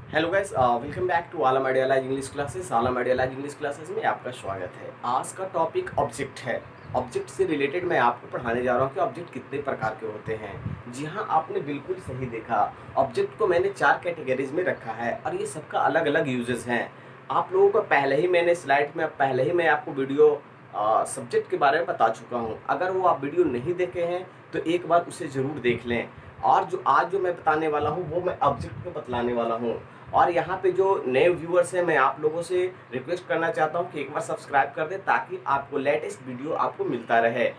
Hello guys, welcome back to Alam idea live English classes. Alam idea live English classes में आपका स्वागत है। आज का टॉपिक ऑब्जेक्ट है। ऑब्जेक्ट से रिलेटेड मैं आपको पढ़ाने जा रहा हूँ कि ऑब्जेक्ट कितने प्रकार के होते हैं। जी हाँ, आपने बिल्कुल सही देखा। ऑब्जेक्ट को मैंने 4 कैटेगरीज में रखा है और ये सबका अलग अलग यूजेस हैं। आप लोगों को पहले ही मैंने स्लाइड में पहले ही मैं आपको वीडियो सब्जेक्ट के बारे में बता चुका हूँ। अगर वो आप वीडियो नहीं देखे हैं तो एक बार उसे ज़रूर देख लें। और जो आज मैं बताने वाला हूँ वो मैं ऑब्जेक्ट को बतलाने वाला हूँ। और यहाँ पे जो नए व्यूअर्स हैं, मैं आप लोगों से रिक्वेस्ट करना चाहता हूँ कि एक बार सब्सक्राइब कर दें ताकि आपको लेटेस्ट वीडियो आपको मिलता रहे।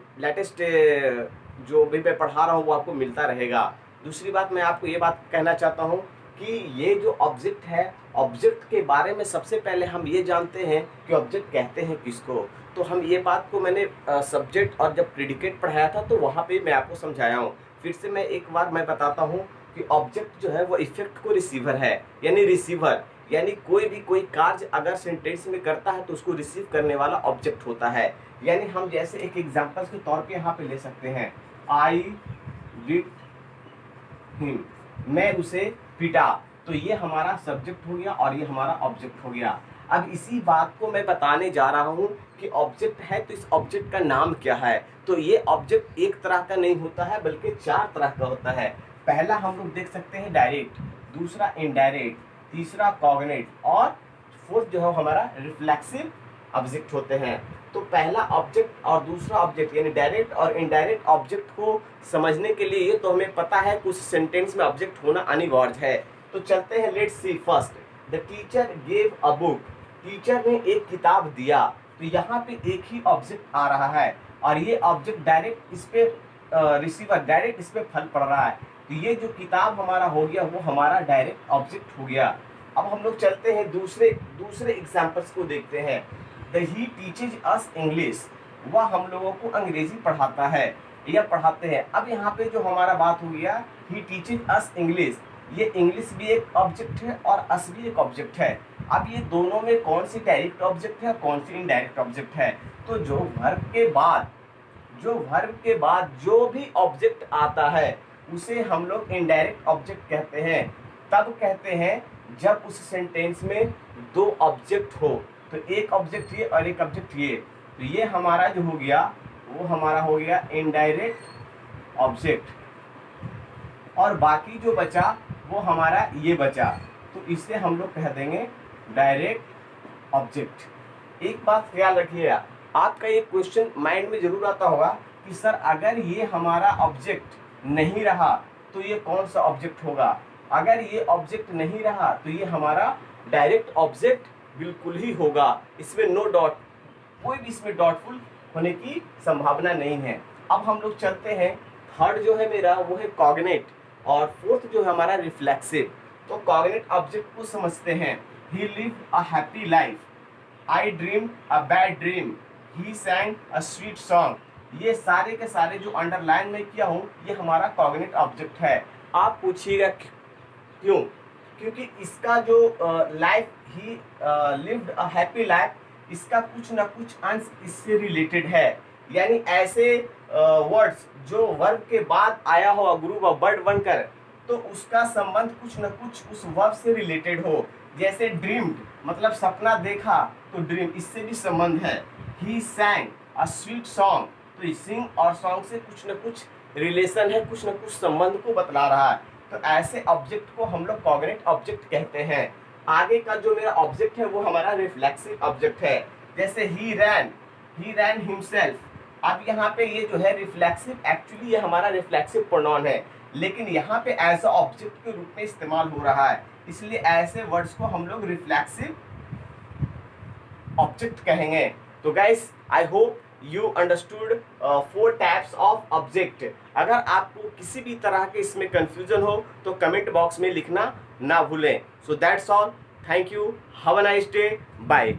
लेटेस्ट जो भी मैं पढ़ा रहा हूँ वो आपको मिलता रहेगा। दूसरी बात, मैं आपको ये बात कहना चाहता हूँ कि ये जो ऑब्जेक्ट है, ऑब्जेक्ट के बारे में सबसे पहले हम ये जानते हैं कि ऑब्जेक्ट कहते हैं किसको। तो हम ये बात को मैंने सब्जेक्ट और जब प्रेडिकेट पढ़ाया था तो वहाँ पे मैं आपको समझाया हूँ। फिर से मैं एक बार मैं बताता हूँ कि ऑब्जेक्ट जो है वो इफेक्ट को रिसीवर है, यानी रिसीवर, यानी कोई भी कोई कार्य अगर सेंटेंस में करता है तो उसको रिसीव करने वाला ऑब्जेक्ट होता है। यानी हम जैसे एक एग्जांपल के तौर पे यहाँ पे ले सकते हैं, आई बिट हिम, मैं उसे पिटा। तो ये हमारा सब्जेक्ट हो गया और ये हमारा ऑब्जेक्ट हो गया। अब इसी बात को मैं बताने जा रहा हूँ कि ऑब्जेक्ट है तो इस ऑब्जेक्ट का नाम क्या है। तो ये ऑब्जेक्ट एक तरह का नहीं होता है बल्कि 4 तरह का होता है। पहला हम लोग देख सकते हैं डायरेक्ट, दूसरा इनडायरेक्ट, तीसरा कॉग्निट और फोर्थ जो है हमारा रिफ्लेक्सिव ऑब्जेक्ट होते हैं। तो पहला ऑब्जेक्ट और दूसरा ऑब्जेक्ट यानी डायरेक्ट और इनडायरेक्ट ऑब्जेक्ट को समझने के लिए ये तो हमें पता है कि उस सेंटेंस में ऑब्जेक्ट होना अनिवार्य है। तो चलते हैं, let's see first, the teacher gave a book, teacher ने एक किताब दिया। तो यहाँ पे एक ही ऑब्जेक्ट आ रहा है और ये ऑब्जेक्ट डायरेक्ट इस पे रिसीवर डायरेक्ट इस पे फल पड़ रहा है। तो ये जो किताब हमारा हो गया वो हमारा डायरेक्ट ऑब्जेक्ट हो गया। अब हम लोग चलते हैं दूसरे दूसरे एग्जाम्पल्स को देखते हैं। The he teaches us English, वह हम लोगों को अंग्रेजी पढ़ाता है या पढ़ाते हैं। अब यहाँ पे जो हमारा बात हो गया, ही टीचेज अस इंग्लिश, ये इंग्लिश भी एक ऑब्जेक्ट है और अस भी एक ऑब्जेक्ट है। अब ये दोनों में कौन सी डायरेक्ट ऑब्जेक्ट है और कौन सी इनडायरेक्ट ऑब्जेक्ट है। तो जो वर्ब के बाद जो भी ऑब्जेक्ट आता है उसे हम लोग इनडायरेक्ट ऑब्जेक्ट कहते हैं। तब कहते हैं जब उस सेंटेंस में 2 ऑब्जेक्ट हो। तो एक ऑब्जेक्ट ये और एक ऑब्जेक्ट ये। तो ये हमारा जो हो गया वो हमारा हो गया इनडायरेक्ट ऑब्जेक्ट और बाकी जो बचा वो हमारा ये बचा। तो इसे हम लोग कह देंगे डायरेक्ट ऑब्जेक्ट। एक बात ख्याल रखिएगा, आपका ये क्वेश्चन माइंड में जरूर आता होगा कि सर अगर ये हमारा ऑब्जेक्ट नहीं रहा तो ये कौन सा ऑब्जेक्ट होगा। अगर ये ऑब्जेक्ट नहीं रहा तो ये हमारा डायरेक्ट ऑब्जेक्ट बिल्कुल ही होगा। इसमें नो डॉट, कोई भी इसमें डॉटफुल होने की संभावना नहीं है। अब हम लोग चलते हैं, थर्ड जो है मेरा वो है कॉग्निट और फोर्थ जो है हमारा रिफ्लेक्सिव। तो कॉग्निट ऑब्जेक्ट को समझते हैं। ही lived a happy life, I dreamed a bad dream, he सैंग a sweet song. ये सारे के सारे जो अंडरलाइन में किया हूँ ये हमारा कॉग्निट ऑब्जेक्ट है। आप पूछिएगा क्यों? क्योंकि इसका जो life, he lived a happy life, इसका कुछ ना कुछ अंश इससे रिलेटेड है। यानी ऐसे वर्ड्स जो वर्ब के बाद आया हो ग्रुप ऑफ वर्ड बनकर, तो उसका संबंध कुछ न कुछ उस वर्ब से रिलेटेड हो। जैसे ड्रीम्ड मतलब सपना देखा, तो ड्रीम इससे भी संबंध है। ही सैंग अ स्वीट सॉन्ग, तो सिंग और सॉन्ग से कुछ न कुछ रिलेशन है, कुछ न कुछ संबंध को बतला रहा है। तो ऐसे ऑब्जेक्ट को हम लोग कॉग्निट ऑब्जेक्ट कहते हैं। आगे का जो मेरा ऑब्जेक्ट है वो हमारा रिफ्लेक्सिव ऑब्जेक्ट है। जैसे ही रैन हिमसेल्फ। अब यहाँ पे ये जो है रिफ्लेक्सिव, एक्चुअली ये हमारा रिफ्लेक्सिव प्रोनाउन है लेकिन यहाँ पे एज अ ऑब्जेक्ट के रूप में इस्तेमाल हो रहा है, इसलिए ऐसे वर्ड्स को हम लोग रिफ्लेक्सिव ऑब्जेक्ट कहेंगे। तो guys, I hope you understood 4 types of object. अगर आपको किसी भी तरह के इसमें कंफ्यूजन हो तो कमेंट बॉक्स में लिखना ना भूलें। So that's all, thank you, have a nice day, bye.